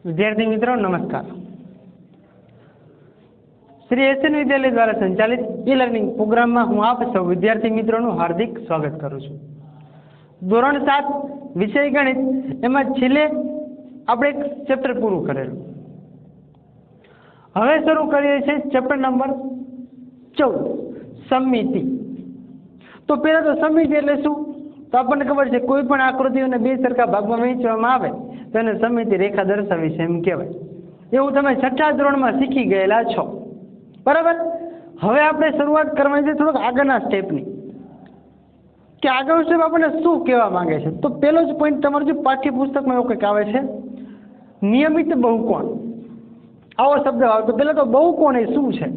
विद्यार्थी मित्रों नमस्कार। श्री एसएन विद्यालय द्वारा संचालित ई लर्निंग प्रोग्राम में हूँ आप सब विद्यार्थी मित्रों हार्दिक स्वागत करूँ छूँ। धोरण 7 विषय गणित एम छेल्ले આપણે એક ચેપ્ટર પૂરું કરેલું। હવે શરૂ કરીએ છીએ ચેપ્ટર નંબર 14 સમિતિ। તો પહેલા તો સમિતિ એટલે શું? તો આપણને ખબર છે કોઈ પણ આકૃતિઓને બે સરખા ભાગમાં વહેંચવામાં આવે તો એને સમિતિ રેખા દર્શાવી છે એમ કહેવાય। એવું તમે છઠ્ઠા ધોરણમાં શીખી ગયેલા છો, બરાબર। હવે આપણે શરૂઆત કરવાની છે થોડોક આગળના સ્ટેપની કે આગળનો સ્ટેપ આપણને શું કહેવા માંગે છે। તો પહેલો જ પોઈન્ટ તમારું જે પાઠ્યપુસ્તકમાં એવું કંઈક આવે છે નિયમિત બહુકોણ, આવો શબ્દ આવે તો પહેલા તો બહુકોણ એ શું છે?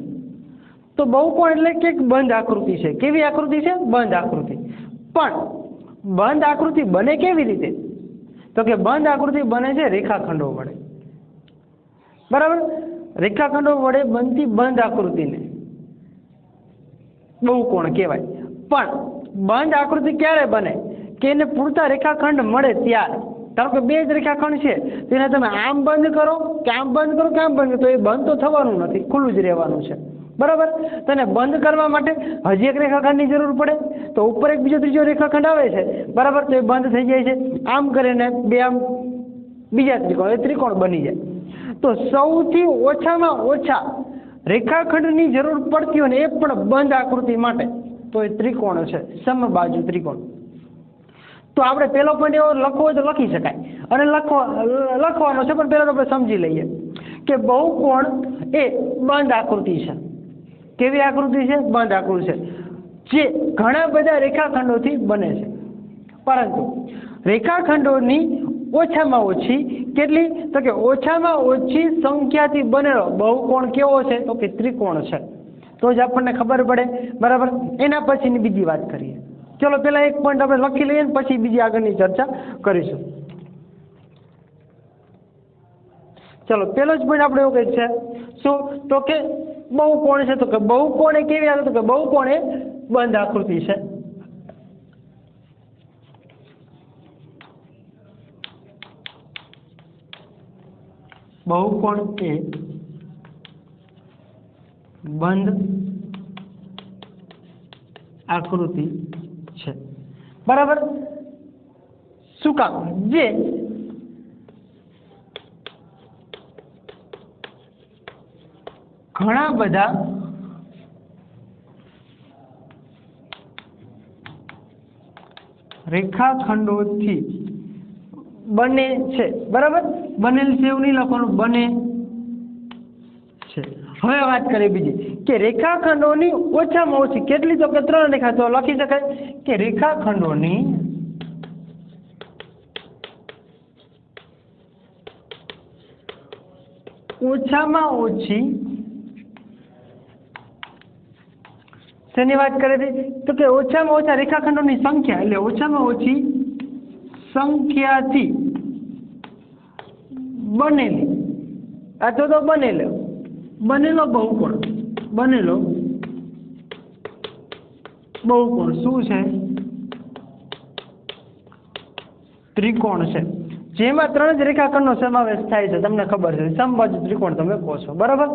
તો બહુકોણ એટલે કે એક બંધ આકૃતિ છે। કેવી આકૃતિ છે? બંધ આકૃતિ। પણ બંધ આકૃતિ બને કેવી રીતે? તો કે બંધ આકૃતિ બને છે રેખાખંડો વડે, બરાબર। રેખાખંડો વડે બનતી બંધ આકૃતિને બહુકોણ કહેવાય। પણ બંધ આકૃતિ ક્યારે બને કે એને પૂરતા રેખાખંડ મળે ત્યારે। ધારો કે બે જ રેખાખંડ છે તેને તમે આમ બંધ કરો કે આમ બંધ કરો કે આમ બંધ કરો તો એ બંધ તો થવાનું નથી, ખુલ્લું જ રહેવાનું છે, બરાબર। તેને બંધ કરવા માટે હજી એક રેખાખંડની જરૂર પડે તો ઉપર એક બીજો ત્રીજો રેખાખંડ આવે છે, બરાબર। તો એ બંધ થઈ જાય છે। આમ કરીને બે આમ બીજા ત્રિકોણ એ ત્રિકોણ બની જાય। તો સૌથી ઓછામાં ઓછા રેખાખંડની જરૂર પડતી હોય ને એ પણ બંધ આકૃતિ માટે તો એ ત્રિકોણ છે, સમબાજુ ત્રિકોણ। તો આપણે પહેલો પોઈન્ટ એવો લખવો હોય તો લખી શકાય અને લખવાનો છે, પણ પહેલા તો આપણે સમજી લઈએ કે બહુકોણ એ બંધ આકૃતિ છે। કેવી આકૃતિ છે? બંધ આકૃતિ છે જે ઘણા બધા રેખાખંડોથી બને છે, પરંતુ રેખાખંડોની ઓછામાં ઓછી કેટલી? તો કે ઓછામાં ઓછી સંખ્યાથી બનેલો બહુકોણ કેવો છે? તો કે ત્રિકોણ છે। તો જ આપણને ખબર પડે, બરાબર। એના પછીની બીજી વાત કરીએ। ચલો પહેલા એક પોઈન્ટ આપણે લખી લઈએ પછી બીજી આગળની ચર્ચા કરીશું। ચલો પહેલો જ પોઈન્ટ આપણે એવું કંઈક છે શું? તો કે બહુકોણ છે। તો કે બહુકોણ એ કેવી આકૃતિ? તો કે બહુકોણ એ બંધ આકૃતિ છે। બહુકોણ એ બંધ આકૃતિ છે, બરાબર। શું કામ? જે ઘણા બધા રેખાખંડોથી બને છે, બરાબર। બનેલ છે એવું નહીં લખવાનું, બને છે। હવે વાત કરીએ બીજી કે રેખાખંડોની ઓછામાં ઓછી કેટલી? તો કે 3 રેખા। તો લખી શકાય કે રેખાખંડોની ઓછામાં ઓછી શેની વાત કરે છે? તો કે ઓછામાં ઓછા રેખાખંડોની સંખ્યા એટલે ઓછામાં ઓછી સંખ્યાથી બનેલી અથવા તો બનેલો બહુકોણ શું છે? ત્રિકોણ છે, જેમાં 3 જ રેખાખંડનો સમાવેશ થાય છે। તમને ખબર છે સમબાજુ ત્રિકોણ તમે કહો છો, બરાબર।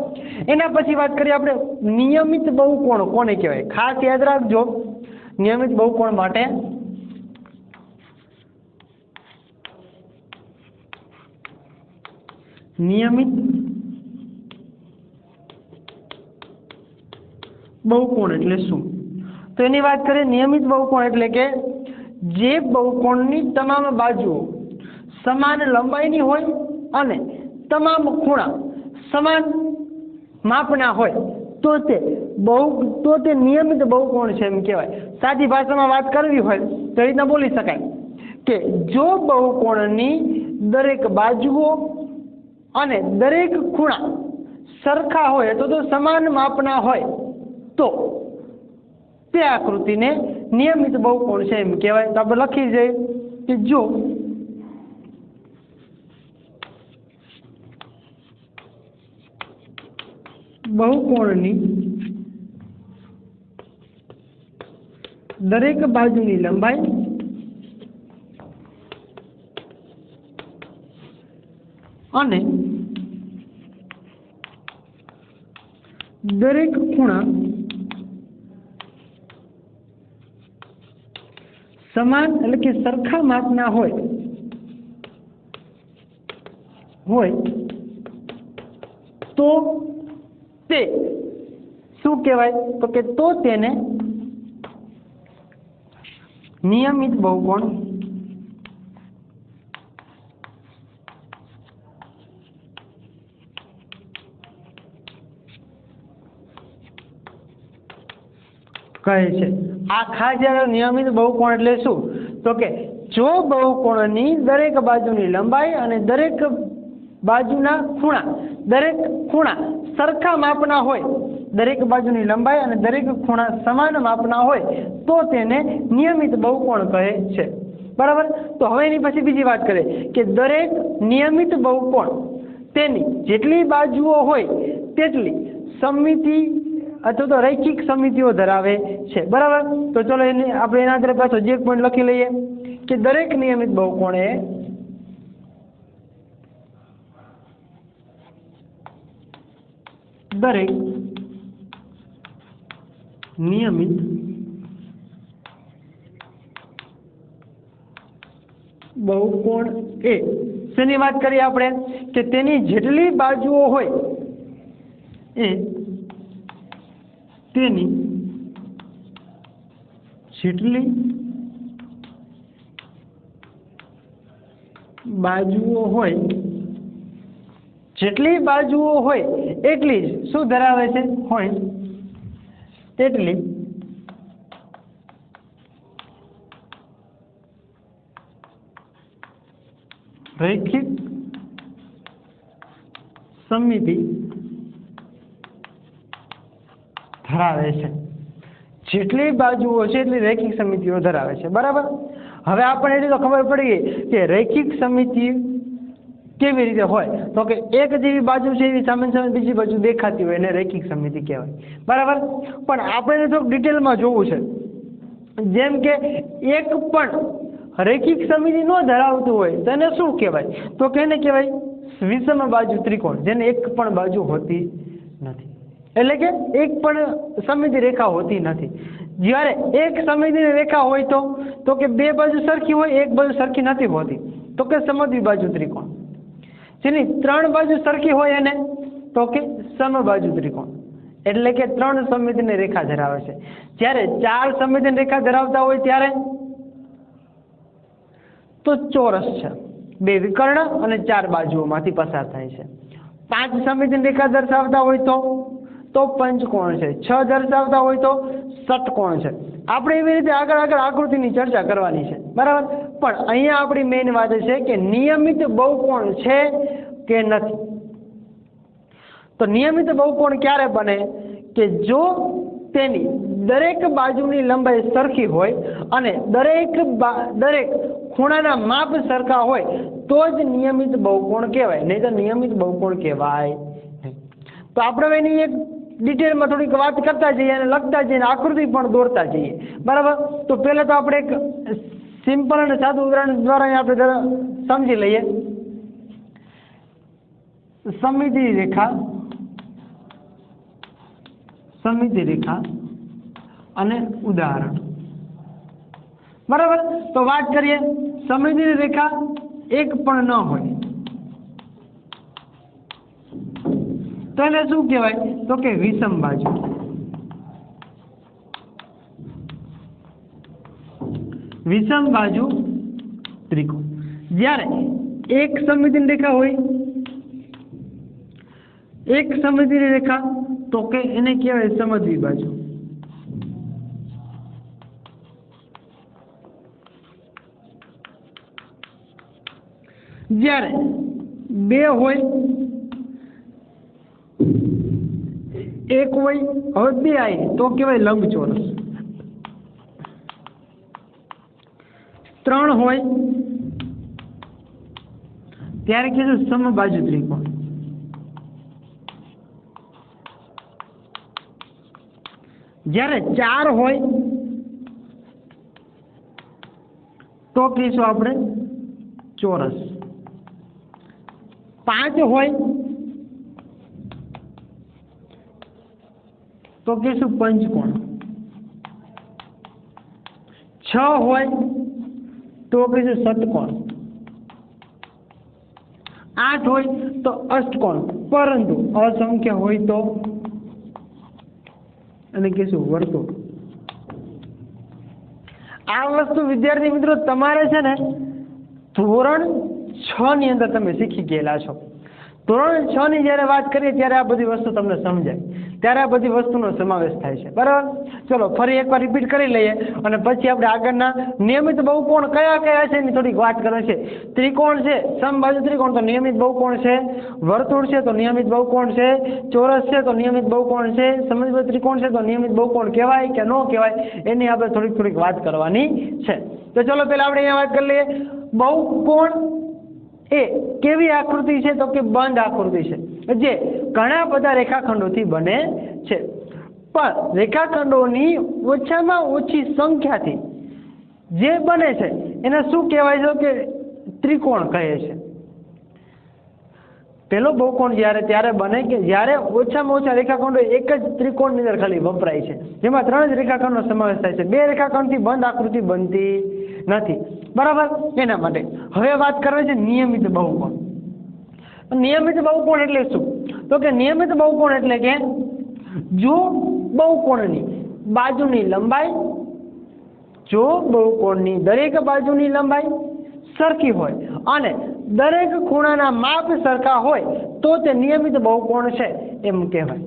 એના પછી વાત કરીએ આપણે નિયમિત બહુકોણ કોને કહેવાય? ખાસ યાદ રાખજો નિયમિત બહુકોણ માટે નિયમિત બહુકોણ એટલે શું? તો એની વાત કરીએ નિયમિત બહુકોણ એટલે કે જે બહુકોણની તમામ બાજુઓ સમાન લંબાઈની હોય અને તમામ ખૂણા સમાન માપના હોય તો તે નિયમિત બહુકોણ છે એમ કહેવાય। સાદી ભાષામાં વાત કરવી હોય તો એ રીતના બોલી શકાય કે જો બહુકોણની દરેક બાજુઓ અને દરેક ખૂણા સરખા હોય તો સમાન માપના હોય તો તે આકૃતિને નિયમિત બહુકોણ છે એમ કહેવાય। તો આપણે લખી જઈએ કે જો બહુકોણની દરેક બાજુની લંબાઈ અને દરેક ખૂણા સમાન એટલે કે સરખા માપના હોય તો તે શું કહેવાય? તો કે તો તેને નિયમિત બહુકોણ કહે છે। આ ખાસ યાદ, નિયમિત બહુકોણ એટલે શું? તો કે જો બહુકોણની દરેક બાજુની લંબાઈ અને દરેક બાજુના ખૂણા સરખા માપના હોય, દરેક બાજુની લંબાઈ અને દરેક ખૂણા સમાન માપના હોય તો તેને નિયમિત બહુકોણ કહે છે। બરાબર। તો હવે એની પછી બીજી વાત કરીએ કે દરેક નિયમિત બહુકોણ તેની જેટલી બાજુઓ હોય તેટલી સમમિતિ અથવા તો રૈખિક સમિતિઓ ધરાવે છે। બરાબર। તો ચલો આપણે એના આધારે પાછો જે પોઈન્ટ લખી લઈએ કે દરેક નિયમિત બહુકોણ એ દરેક નિયમિત બહુકોણ એ શેની વાત કરીએ આપણે કે તેની જેટલી બાજુઓ હોય એ તેની જેટલી બાજુઓ હોય એટલી જ શું ધરાવે છે? હોય તેટલી રૈખિક સમમિતિ ધરાવે છે। જેટલી બાજુઓ છે એટલી રૈખિક સમિતિઓ ધરાવે છે। બરાબર। હવે આપણને એટલી તો ખબર પડી ગઈ કે રૈખિક સમિતિ કેવી રીતે હોય, તો કે એક જેવી બાજુ છે એવી સામે બીજી બાજુ દેખાતી હોય એને રૈખિક સમિતિ કહેવાય। બરાબર। પણ આપણે થોડુંક ડિટેલમાં જોવું છે, જેમ કે એક પણ રૈખિક સમિતિ ન ધરાવતું હોય તેને શું કહેવાય? તો કે એને કહેવાય વિષમ બાજુ ત્રિકોણ, જેને એક પણ બાજુ હોતી નથી, એટલે કે એક પણ સમમિતિ રેખા હોતી નથી। જ્યારે એક સમમિતિ રેખા હોય તો કે બે બાજુ સરખી હોય, એક બાજુ સરખી નથી હોતી, તો કે સમદ્વિબાજુ ત્રિકોણ। જેની ત્રણ બાજુ સરખી હોય એને તો કે સમબાજુ ત્રિકોણ, એટલે કે ત્રણ સમમિતિની રેખા ધરાવે છે। જ્યારે ચાર સમમિતિની રેખા ધરાવતા હોય ત્યારે તો ચોરસ છે, બે વિકર્ણ અને ચાર બાજુઓમાંથી પસાર થાય છે। પાંચ સમમિતિની રેખા દર્શાવતા હોય તો પંચકોણ છે, છ દર્શાવતા હોય તો ષટકોણ છે। આપણે એવી રીતે આગળ આકૃતિની ચર્ચા કરવાની છે। બરાબર। પણ અહીંયા આપણી મેઇન વાત છે કે નિયમિત બહુકોણ છે કે નથી। તો નિયમિત બહુકોણ ક્યારે બને કે જો તેની દરેક બાજુની લંબાઈ સરખી હોય અને દરેક ખૂણાના માપ સરખા હોય તો જ નિયમિત બહુકોણ કહેવાય, નહીં તો નિયમિત બહુકોણ કહેવાય નહીં। તો આપણે એની એક ડિટેલમાં થોડીક વાત કરતા જઈએ અને લખતા જઈએ, આકૃતિ પણ દોરતા જઈએ। બરાબર। તો પહેલા તો આપણે એક સિમ્પલ અને સાદું ઉદાહરણ દ્વારા આપણે સમજી લઈએ। સમમિતિ રેખા અને ઉદાહરણ। બરાબર। તો વાત કરીએ સમમિતિ રેખા એક પણ ન હોય તો એને શું કહેવાય? તો કે વિષમ બાજુ। વિષમ બાજુ ત્રિકોણ। જ્યારે એક સમમિતિની રેખા હોય, એક સમમિતિની રેખા તો કે એને કહેવાય સમદ્વિબાજુ। જ્યારે બે હોય, એક હોય, હવે બે આવી તો કહેવાય લંબચોરસ। ત્રણ હોય ત્યારે કીધું સમબાજુ ત્રિકોણ। જ્યારે ચાર હોય તો કહીશું આપણે ચોરસ। પાંચ હોય તો કહીશું પંચકોણ, 6 હોય તો કહીશું ષટકોણ, 8 હોય તો અષ્ટકોણ, પરંતુ અસંખ્ય હોય તો અને કહીશું વર્તુળ. આ વસ્તુ વિદ્યાર્થી મિત્રો તમારે છે ને ધોરણ 6 ની અંદર તમે શીખી ગયેલા છો. ધોરણ 6 ની જ્યારે વાત કરીએ ત્યારે આ બધી વસ્તુ તમને સમજાય, ત્યારે આ બધી વસ્તુનો સમાવેશ થાય છે. બરાબર, ચલો ફરી એકવાર રિપીટ કરી લઈએ અને પછી આપણે આગળના નિયમિત બહુકોણ કયા કયા છે એની થોડીક વાત કરવાની છે. ત્રિકોણ છે, સમબાજુ ત્રિકોણ તો નિયમિત બહુકોણ છે, વર્તુળ છે તો નિયમિત બહુકોણ છે, ચોરસ છે તો નિયમિત બહુકોણ છે, સમબાજુ ત્રિકોણ છે તો નિયમિત બહુકોણ કહેવાય કે ન કહેવાય એની આપણે થોડીક વાત કરવાની છે. તો ચલો પહેલા આપણે અહીંયા વાત કરી લઈએ. બહુકોણ એ કેવી આકૃતિ છે તો કે બંધ આકૃતિ છે, જે ઘણા બધા રેખાખંડોથી બને છે. પણ રેખાખંડોની ઓછામાં ઓછી સંખ્યાથી જે બને છે એને શું કહેવાય છે કે ત્રિકોણ કહે છે. પેલો બહુકોણ ત્યારે બને કે જ્યારે ઓછામાં ઓછા રેખાખંડો એક જ ત્રિકોણની અંદર ખાલી વપરાય છે, જેમાં 3 જ રેખાખંડનો સમાવેશ થાય છે. 2 રેખાખંડથી બંધ આકૃતિ બનતી નથી. બરાબર, એના માટે હવે વાત કરવી છે નિયમિત બહુકોણ. નિયમિત બહુકોણ એટલે શું તો કે નિયમિત બહુકોણ એટલે કે જો બહુકોણની બાજુની લંબાઈ, જો બહુકોણની દરેક બાજુની લંબાઈ સરખી હોય અને દરેક ખૂણાના માપ સરખા હોય તો તે નિયમિત બહુકોણ છે એમ કહેવાય.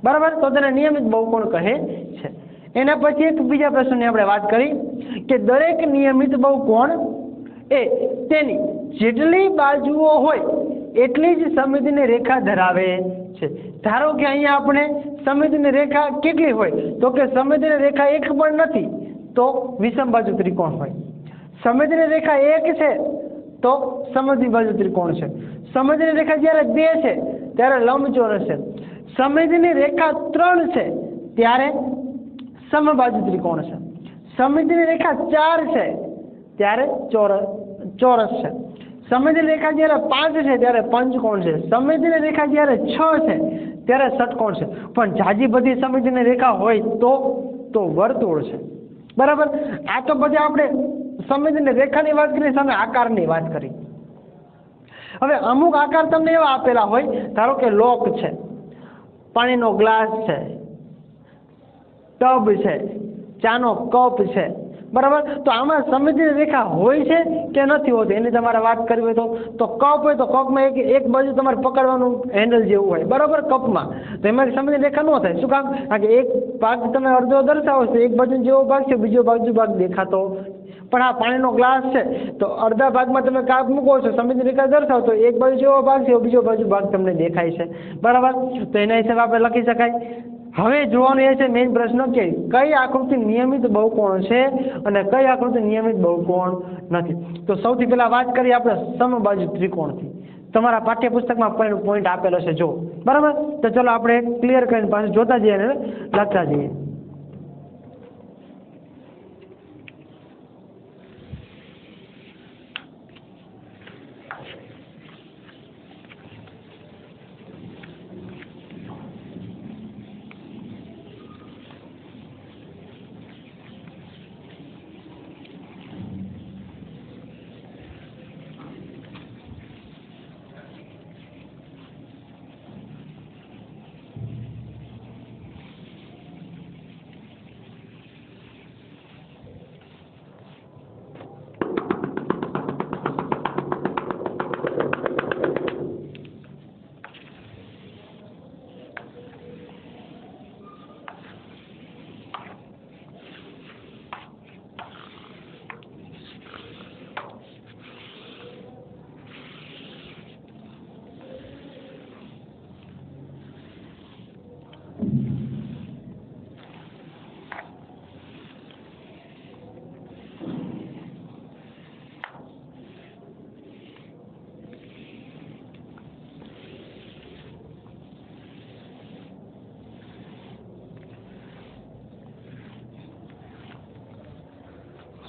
બરાબર, તો તેને નિયમિત બહુકોણ કહે છે. એના પછી એક બીજા પ્રશ્નની આપણે વાત કરી કે દરેક નિયમિત બહુકોણ એ તેની જેટલી બાજુઓ હોય એટલી જ સમમિતિની રેખા ધરાવે છે. ધારો કે અહીંયા આપણે સમમિતિની રેખા કેટલી હોય તો કે સમમિતિની રેખા એક પણ નથી તો વિષમ બાજુ ત્રિકોણ હોય. સમમિતિની રેખા 1 છે તો સમમિતિ બાજુ ત્રિકોણ છે. સમમિતિની રેખા જ્યારે 2 છે ત્યારે લંબચોરસ છે. સમમિતિની રેખા 3 છે ત્યારે સમબાજુ ત્રિકોણ છે. સમમિતિની રેખા 4 છે ત્યારે ચોરસ છે. સમમિતિની રેખા જ્યારે 5 છે ત્યારે પંચકોણ છે. સમમિતિની રેખા જ્યારે 6 છે ત્યારે ષટકોણ છે. પણ જાજી બધી સમમિતિની રેખા હોય તો વર્તુળ છે. બરાબર, આ તો પછી આપણે સમમિતિની રેખાની વાત કરી, સામે આકારની વાત કરી. હવે અમુક આકાર તમને એવા આપેલા હોય, ધારો કે લોક છે, પાણીનો ગ્લાસ છે, ટબ છે, ચાનો કપ છે. બરાબર, તો આમાં સમમિતિની રેખા હોય છે કે નથી હોતી એની તમારે વાત કરવી હોય તો કપ હોય તો કપમાં એક બાજુ તમારે પકડવાનું હેન્ડલ જેવું હોય. બરાબર, કપમાં તો એમાં સમમિતિની રેખા ન થાય. શું કામ? કારણ કે એક ભાગ તમે અડધો દર્શાવો છો, એક બાજુ જેવો ભાગ છે, બીજો ભાગ દેખાતો. પણ આ પાણીનો ગ્લાસ છે તો અડધા ભાગમાં તમે કાપ મૂકો છો, સમમિતિની રેખા દર્શાવો તો એક બાજુ જેવો ભાગ છે, બીજો ભાગ તમને દેખાય છે. બરાબર, તો એના હિસાબે આપણે લખી શકાય. હવે જોવાનું એ છે મેઇન પ્રશ્ન કે કઈ આકૃતિ નિયમિત બહુકોણ છે અને કઈ આકૃતિ નિયમિત બહુકોણ નથી. તો સૌથી પહેલા વાત કરીએ આપણે સમબાજુ ત્રિકોણથી. તમારા પાઠ્યપુસ્તકમાં પોઈન્ટ આપેલો છે જો. બરાબર, તો ચલો આપણે ક્લિયર કરીને પાછું જોતા જઈએ અને લખતા જઈએ.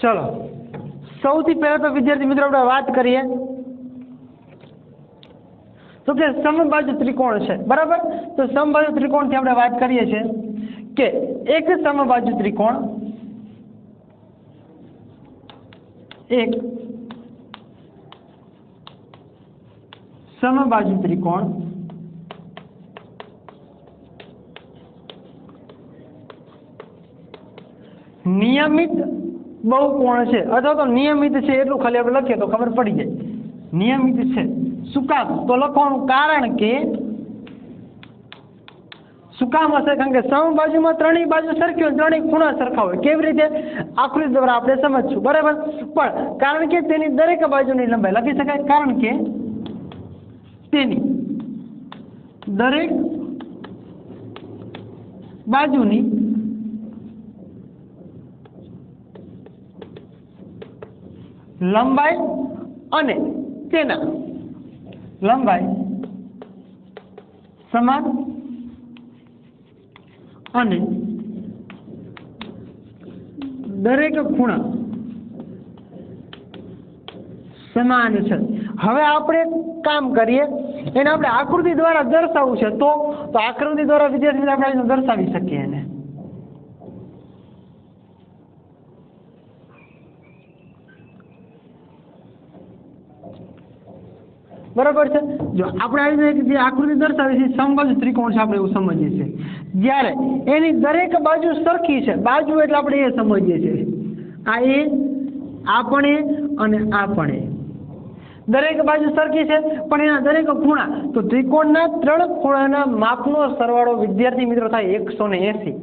ચલો સૌથી પહેલા તો વિદ્યાર્થી મિત્રો આપણે વાત કરીએ તો કે સમબાજુ ત્રિકોણ છે. બરાબર, તો સમબાજુ ત્રિકોણથી આપણે વાત કરીએ છીએ કે એક સમબાજુ ત્રિકોણ એક સમબાજુ ત્રિકોણ નિયમિત બહુકોણ છે, અથવા તો નિયમિત છે એટલું ખાલી આપણે લખીએ તો ખબર પડી જાય નિયમિત છે. શું કામ? તો લખવાનું કારણ કે શું કામ હશે? કારણ કે સમબાજુમાં ત્રણેય બાજુ સરખી હોય, ત્રણેય ખૂણા સરખા હોય. કેવી રીતે? આકૃતિ દ્વારા આપણે સમજશું, બરાબર. પણ કારણ કે તેની દરેક બાજુની લંબાઈ લખી શકાય, કારણ કે તેની દરેક બાજુની લંબાઈ અને તેના લંબાઈ સમાન અને દરેક ખૂણા સમાન છે. હવે આપણે કામ કરીએ, એને આપણે આકૃતિ દ્વારા દર્શાવવું છે, તો આકૃતિ દ્વારા વિદ્યાર્થી આપણે દર્શાવી શકીએ એને. બરાબર છે. જો આપણે આવી જે આકૃતિ દર્શાવી છે સમબાજુ ત્રિકોણ છે, આપણે એવું સમજીએ છીએ. જ્યારે એની દરેક બાજુ સરખી છે, બાજુ એટલે આપણે એ સમજીએ છીએ, આ એ, આ પણ એ અને આ પણ એ, દરેક બાજુ સરખી છે, પણ એના દરેક ખૂણા, તો ત્રિકોણના ત્રણ ખૂણાના માપનો સરવાળો વિદ્યાર્થી મિત્રો થાય 180.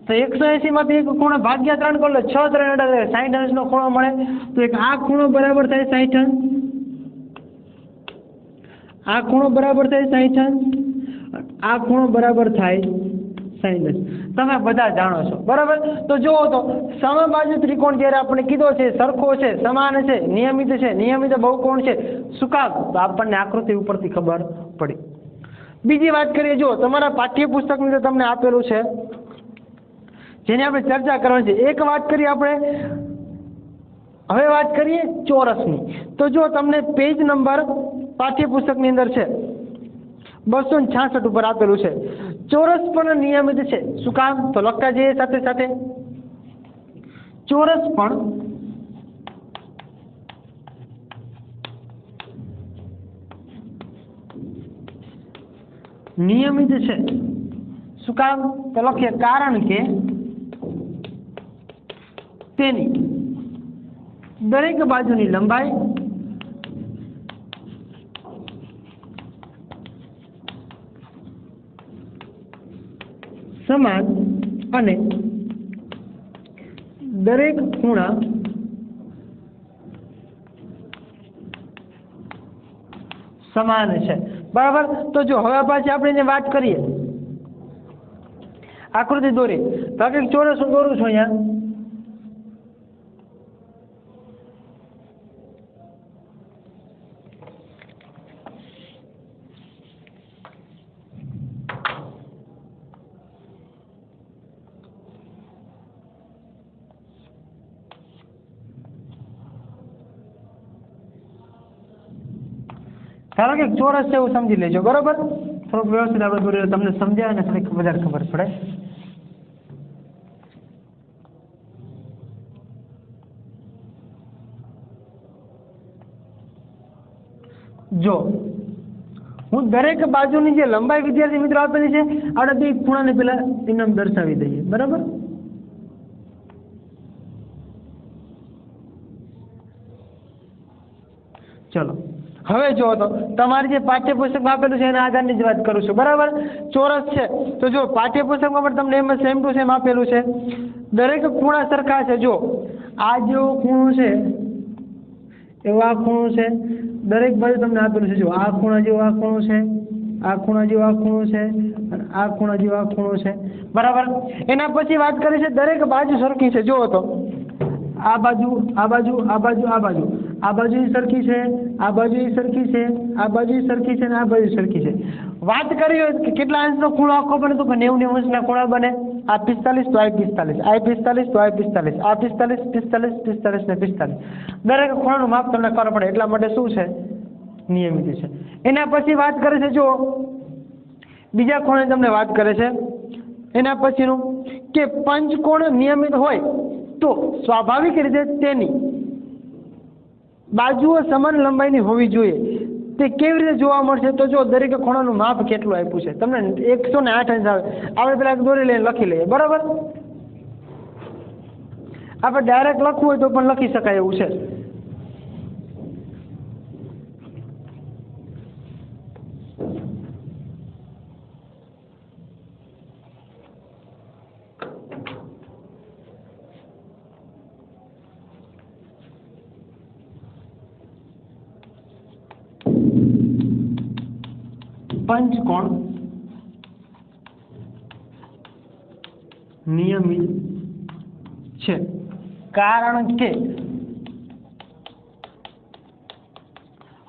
તો 180 માંથી એક ખૂણો ભાગ્યા 3 કરો એટલે 6 3 60 અંશનો ખૂણો મળે. તો એક આ ખૂણો બરાબર થાય 60 અંશ, આ ખૂણો બરાબર થાય 60 અંશ, આ ખૂણો બરાબર થાય 60 અંશ. તમે બધા જાણો છો, બરાબર. તો જુઓ તો સમબાજુ ત્રિકોણ જ્યારે આપણે કીધો છે, સરખો છે, સમાન છે, નિયમિત બહુકોણ છે. શું કામ? તો આપણને આકૃતિ ઉપરથી ખબર પડી. બીજી વાત કરીએ, જો તમારા પાઠ્યપુસ્તકની અંદર તમને આપેલું છે, જેની આપણે ચર્ચા કરવાની છે. એક વાત કરીએ આપણે, હવે વાત કરીએ ચોરસની. તો જો તમને પેજ નંબર પાઠ્યપુસ્તકની અંદર છે 266 ઉપર આપેલું છે, ચોરસ પણ નિયમિત છે. શું કામ? તો લખતા જઈએ સાથે સાથે. ચોરસ પણ નિયમિત છે. શું કામ? તો લખીએ કારણ કે તેની દરેક બાજુની લંબાઈ સમાન અને દરેક ખૂણા સમાન છે. બરાબર. તો જો હવે પાછી આપણે એને વાત કરીએ, આકૃતિ દોરી. તો એક ચોરસ હું દોરું છું અહીંયા. ધારો કે ચોરસ છે એવું સમજી લેજો, બરોબર. થોડુંક વ્યવસ્થિત આપણે દોરીએ, તમને સમજાય અને થોડીક વધારે ખબર પડે. જો હું દરેક બાજુની જે લંબાઈ વિદ્યાર્થી મિત્રો આપેલી છે, આપણે બે ખૂણાને પેલા એમને દર્શાવી દઈએ, બરાબર. ચલો હવે જો તો તમારી જે પાઠ્યપુસ્તકમાં આપેલું છે એના આધારની જ વાત કરું છું, બરાબર. ચોરસ છે તો જો પાઠ્યપુસ્તકમાં પણ તમને એમ સેમ ટુ સેમ આપેલું છે, દરેક ખૂણા સરખા છે. જો આ જેવો ખૂણો છે એવો આ ખૂણો છે, દરેક બાજુ તમને આપેલું છે. જો આ ખૂણા જેવો આ ખૂણો છે, આ ખૂણા જેવો આ ખૂણો છે, અને આ ખૂણા જેવો આ ખૂણો છે, બરાબર. એના પછી વાત કરી છે દરેક બાજુ સરખી છે. જુઓ તો આ બાજુ, આ બાજુ, આ બાજુ, આ બાજુ, આ બાજુ સરખી છે, આ બાજુ સરખી છે, આ બાજુ સરખી છે, અને આ બાજુ સરખી છે. વાત કરી હોય કે કેટલા અંશનો ખૂણો આખો બને, તો 90 અંશના ખૂણા બને. આ 45 તો આ 45, આ 45 તો આ 45, આ 45, 45, 45 ને 45. દરેક ખૂણાનું માપ તમને ખબર પડે, એટલા માટે શું છે? નિયમિત છે. એના પછી વાત કરે છે, જો બીજા ખૂણે તમને વાત કરે છે એના પછીનું કે પંચકોણ નિયમિત હોય તો સ્વાભાવિક રીતે તેની બાજુઓ સમાન લંબાઈની હોવી જોઈએ. તે કેવી રીતે જોવા મળશે? તો જો દરેક ખૂણાનું માપ કેટલું આપ્યું છે તમને 108 અંશ આવે. આપણે પેલા દોરી લઈને લખી લઈએ. બરાબર, આપણે ડાયરેક્ટ લખવું હોય તો પણ લખી શકાય એવું છે. પંચકોણ નિયમિત છે કારણ કે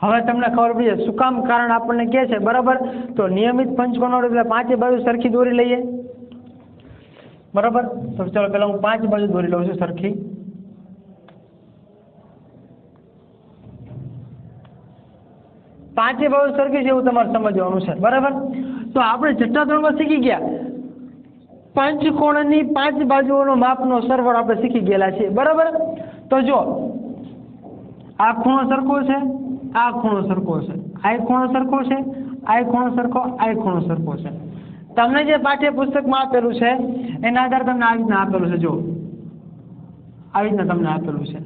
હવે તમને ખબર પડી જાય શું કામ કારણ આપણને કહે છે. બરાબર, તો નિયમિત પંચકોણ એટલે પાંચે બાજુ સરખી દોરી લઈએ. બરાબર, તો ચાલો પેલા હું 5 બાજુ દોરી લઉં છું સરખી. પાંચે બાજુ સરખી છે એવું તમારે સમજવાનું છે. બરાબર, તો આપણે છઠ્ઠા ધોરણમાં શીખી ગયા પંચકોણની 5 બાજુઓનો માપનો સરવાળો આપણે શીખી ગયેલા છીએ. બરાબર, તો જો આ ખૂણો સરખો છે, આ ખૂણો સરખો છે, આ ખૂણો સરખો છે, આ ખૂણો સરખો, આ ખૂણો સરખો છે. તમને જે પાઠ્યપુસ્તકમાં આપેલું છે એના આધારે તમને આવી રીતના આપેલું છે. જો આવી રીતના તમને આપેલું છે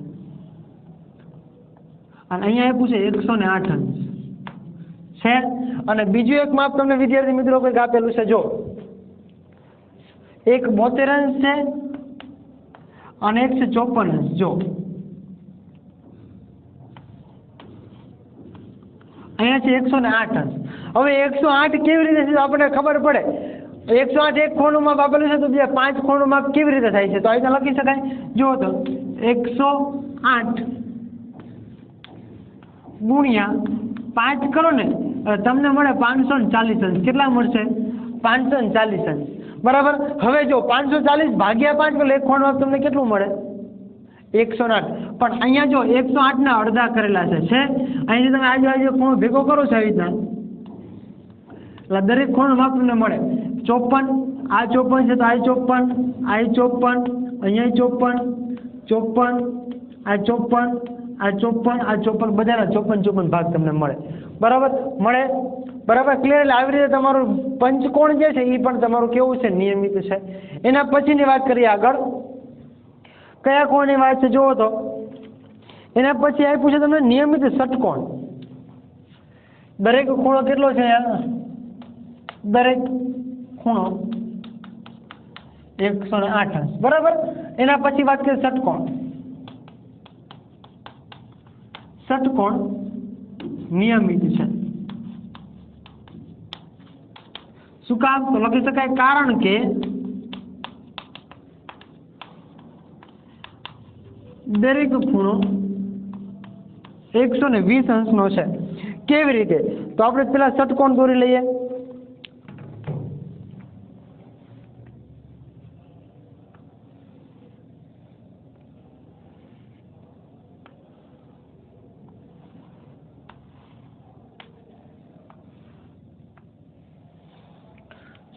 અને અહીંયા આપ્યું છે 108 અંશ છે. અને બીજું એક માપ તમને વિદ્યાર્થી મિત્રો કંઈક આપેલું છે. જો એક 72 અંશ છે અને એક છે 54 અંશ. જો અહીંયા છે 108 અંશ. હવે 108 કેવી રીતે છે આપણને ખબર પડે. 108 એક ખૂણાનું માપ આપેલું છે તો બીજા 5 ખૂણાનું માપ કેવી રીતે થાય છે? તો આ રીતે લખી શકાય. જુઓ તો 108 ગુણ્યા 5 કરો ને તમને મળે 540 અંશ. કેટલા મળશે? 540 અંશ. બરાબર, હવે જો 540 ભાગ્યા 5 એટલે એક ખૂણાનું માપ તમને કેટલું મળે? 108. પણ અહીંયા જો 108 ના અડધા કરેલા છે. અહીંથી તમે આજુબાજુ ખૂણો ભેગો કરો છો આવી રીતના એટલે દરેક ખૂણાનું માપ તમને મળે 54. આ 54 છે તો આ 54, આ 54, અહીંયા 54, 54, આ 54, આ 54, આ 54, બધાના 54 ભાગ તમને મળે. બરાબર મળે. બરાબર, ક્લિયર. એટલે આવી રીતે તમારું પંચકોણ જે છે એ પણ તમારું કેવું છે? નિયમિત છે. એના પછીની વાત કરીએ આગળ. કયા કોણની વાત છે જુઓ તો એના પછી આપ્યું છે તમને નિયમિત ષટકોણ. દરેક ખૂણો કેટલો છે? દરેક ખૂણો 108 અંશ. બરાબર, એના પછી વાત કરીએ ષટકોણ. ષટકોણ નિયમિત છે. શું કામ? તો લખી શકાય કારણ કે દરેક ખૂણો 120 અંશનો છે. કેવી રીતે? તો આપણે પેલા ષટકોણ દોરી લઈએ.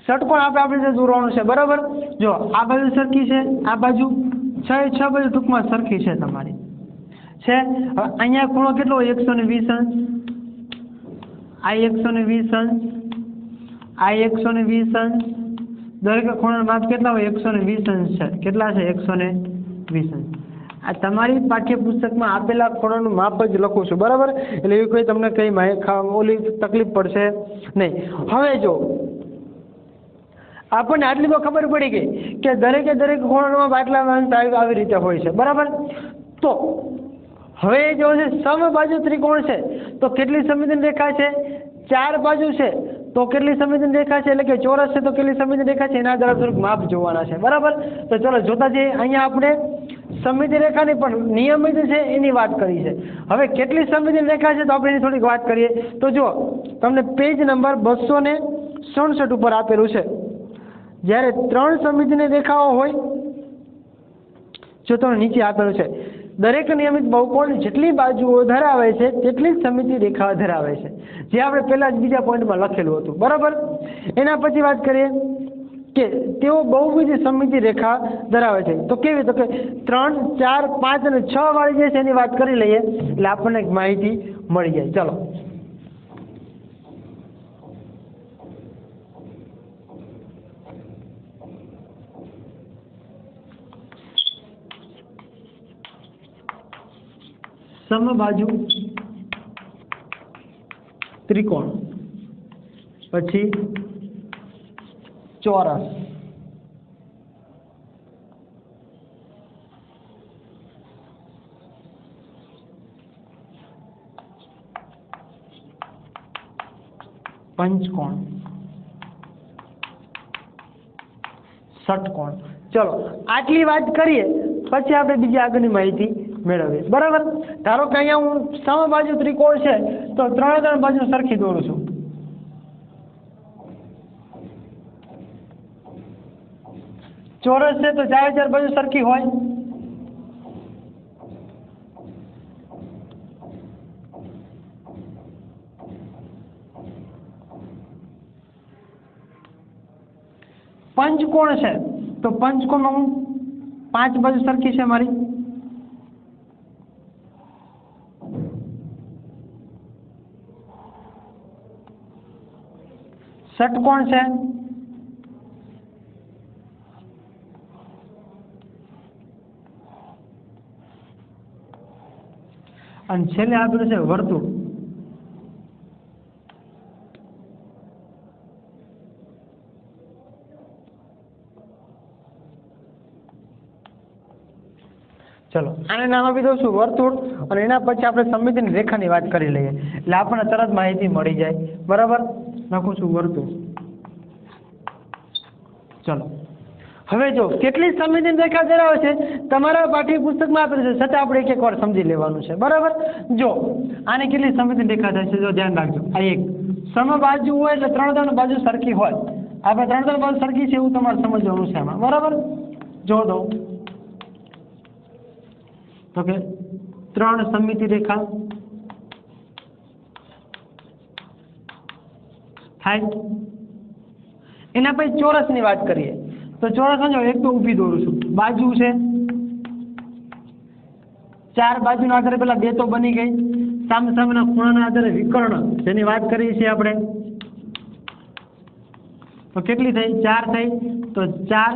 ષટકોણ આપણી રીતે દોરવાનું છે. બરાબર, જો આ બાજુ સરખી છે, આ બાજુ 6 બાજુ ટૂંકમાં સરખી છે તમારી છે. હવે અહીંયા ખૂણો કેટલો હોય? 120 અંશ. આ 120 અંશ, આ 120 અંશ. દરેક ખૂણાનું માપ કેટલા હોય? 120 અંશ છે. કેટલા છે? 120 અંશ. આ તમારી પાઠ્યપુસ્તકમાં આપેલા ખૂણાનું માપ જ લખું છું. બરાબર, એટલે એવી કોઈ તમને કઈ ઓલી તકલીફ પડશે નહીં. હવે જો આપણને આટલી તો ખબર પડી ગઈ કે દરેકે દરેક ખૂણામાં આટલા અંશ આવી રીતે હોય છે. બરાબર, તો હવે જો છે સમબાજુ ત્રિકોણ છે તો કેટલી સંવેદન રેખા છે? 4 બાજુ છે તો કેટલી સંવેદન રેખા છે? એટલે કે ચોરસ છે તો કેટલી સંવેદન રેખા છે? એના આધારે થોડુંક માપ જોવાના છે. બરાબર, તો ચલો જોતા જઈએ. અહીંયા આપણે સંવેદન રેખાની પણ નિયમિત છે એની વાત કરી છે. હવે કેટલી સંવેદન રેખા છે તો આપણે એની થોડીક વાત કરીએ. તો જો તમને પેજ નંબર 267 ઉપર આપેલું છે. જ્યારે 3 સંવેદન રેખાઓ હોય જો તમને નીચે આપેલું છે દરેક નિયમિત બહુકોણ જેટલી બાજુઓ ધરાવે છે તેટલી જ સમમિતિ રેખા ધરાવે છે, જે આપણે પહેલા જ બીજા પોઈન્ટમાં લખેલું હતું. બરાબર, એના પછી વાત કરીએ કે તેઓ બહુવિધ સમમિતિ રેખા ધરાવે છે. તો કેવી? તો કે 3, 4, 5 અને 6 વાળી જે છે એની વાત કરી લઈએ એટલે આપણને એક માહિતી મળી જાય. ચલો સમબાજુ ત્રિકોણ, પછી ચોરસ, પંચકોણ, ષટકોણ. ચલો આટલી વાત કરીએ પછી આપણે બીજી આગળની માહિતી મેળવીએ. બરાબર. ધારો કે અહીંયા હું સમબાજુ ત્રિકોણ છે તો 3 બાજુ સરખી દોરું છું. ચોરસ છે તો 4 બાજુ સરખી હોય. પંચકોણ છે તો પંચકોણમાં હું 5 બાજુ સરખી છે મારી. ષટકોણ છે અને છેલ્લે આપેલું છે વર્તુળ. ચલો આને નામ આપી દઉં છું વર્તુળ અને એના પછી આપણે સમમિતિની રેખાની વાત કરી લઈએ એટલે આપણને તરત માહિતી મળી જાય. બરાબર. નાખું છું વર્તુળ. ચલો હવે જો કેટલી સમમિતિની રેખા ધરાવે છે તમારા પાઠ્યપુસ્તકમાં આપેલું છે, છતાં આપણે એક વાર સમજી લેવાનું છે. બરાબર. જો આને કેટલી સમમિતિની રેખા થાય છે જો ધ્યાન રાખજો. આ એક સમબાજુ હોય એટલે 3 બાજુ સરખી હોય. આપણે 3 બાજુ સરખી છે એવું તમારે સમજવાનું છે આમાં. બરાબર. જો દો તો કે 3 સમમિતિ રેખા થાય. એના પછી ચોરસની વાત કરીએ તો ચોરસ સમજો એક તો ઊભી દોરું છું, બાજુ છે 4 બાજુના આધારે પેલા 2 તો બની ગઈ. સામે સામેના ખૂણાના આધારે વિકર્ણ જેની વાત કરીએ છીએ આપણે તો કેટલી થઈ? 4 થઈ. તો 4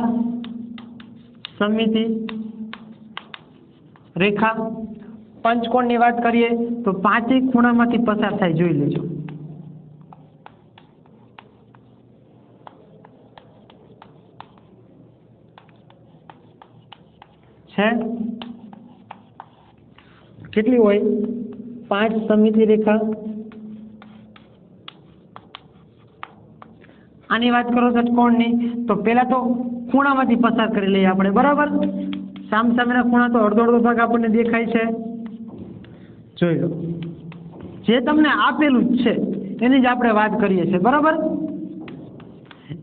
સમમિતિ રેખા. પંચકોણની વાત કરીએ તો 5 ખૂણામાંથી પસાર થાય. જોઈ લેજો. છે કેટલી હોય? 5 સમમિતિ રેખા. આની વાત કરો ષટકોણની તો પેલા તો ખૂણામાંથી પસાર કરી લઈએ આપણે. બરાબર. સામસામેના ખૂણા તો અડધો ભાગ આપણને દેખાય છે. જોઈ લો. જે તમને આપેલું જ છે એની જ આપણે વાત કરીએ છીએ. બરાબર.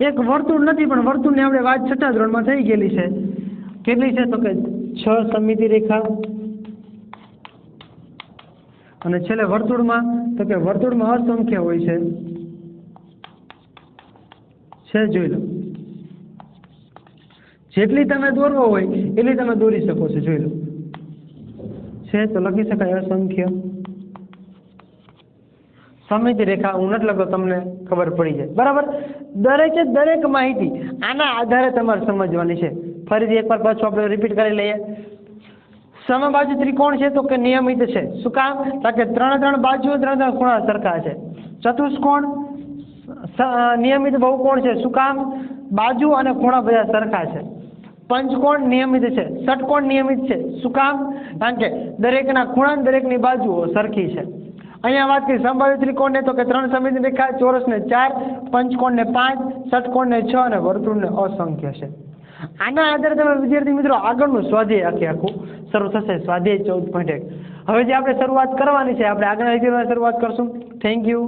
એક વર્તુળ નથી પણ વર્તુળની આપણે વાત 6થા ધોરણમાં થઈ ગયેલી છે. કેટલી છે? તો કે 6 સમમિતિ રેખા. અને છેલ્લે વર્તુળમાં તો કે વર્તુળમાં અસંખ્ય હોય છે. જોઈ લો. જેટલી તમે દોરવો હોય એટલી તમે દોરી શકો છો. જોઈ લો. છે તો લખી શકાય અસંખ્ય સમમિતિ રેખા. હું નથી લખતો, તમને ખબર પડી જાય. બરાબર. દરેક માહિતી આના આધારે તમારે સમજવાની છે. ફરીથી એકવાર પાછું આપણે રિપીટ કરી લઈએ. સમબાજુ ત્રિકોણ છે તો કે નિયમિત છે. શું કામ? કારણ કે 3 બાજુ 3 ખૂણા સરખા છે. ચતુષ્કોણ નિયમિત બહુકોણ છે. શું કામ? બાજુ અને ખૂણા બધા સરખા છે. પંચકોણ નિયમિત છે. ષટકોણ નિયમિત છે. શું કામ? કારણ કે દરેકના ખૂણા દરેકની બાજુઓ સરખી છે. અહીંયા વાત કરી સમબાજુ ત્રિકોણને તો કે 3 સમમિતિ રેખા, ચોરસને 4, પંચકોણને 5, ષટકોણને 6 અને વર્તુળને અસંખ્ય છે. આના આધારે તમે વિદ્યાર્થી મિત્રો આગળનું સ્વાધ્યાય આખું શરૂ થશે. સ્વાધ્યાય 14.1. હવે જે આપણે શરૂઆત કરવાની છે આપણે આગળના વિડીયોમાં શરૂઆત કરશું. Thank you.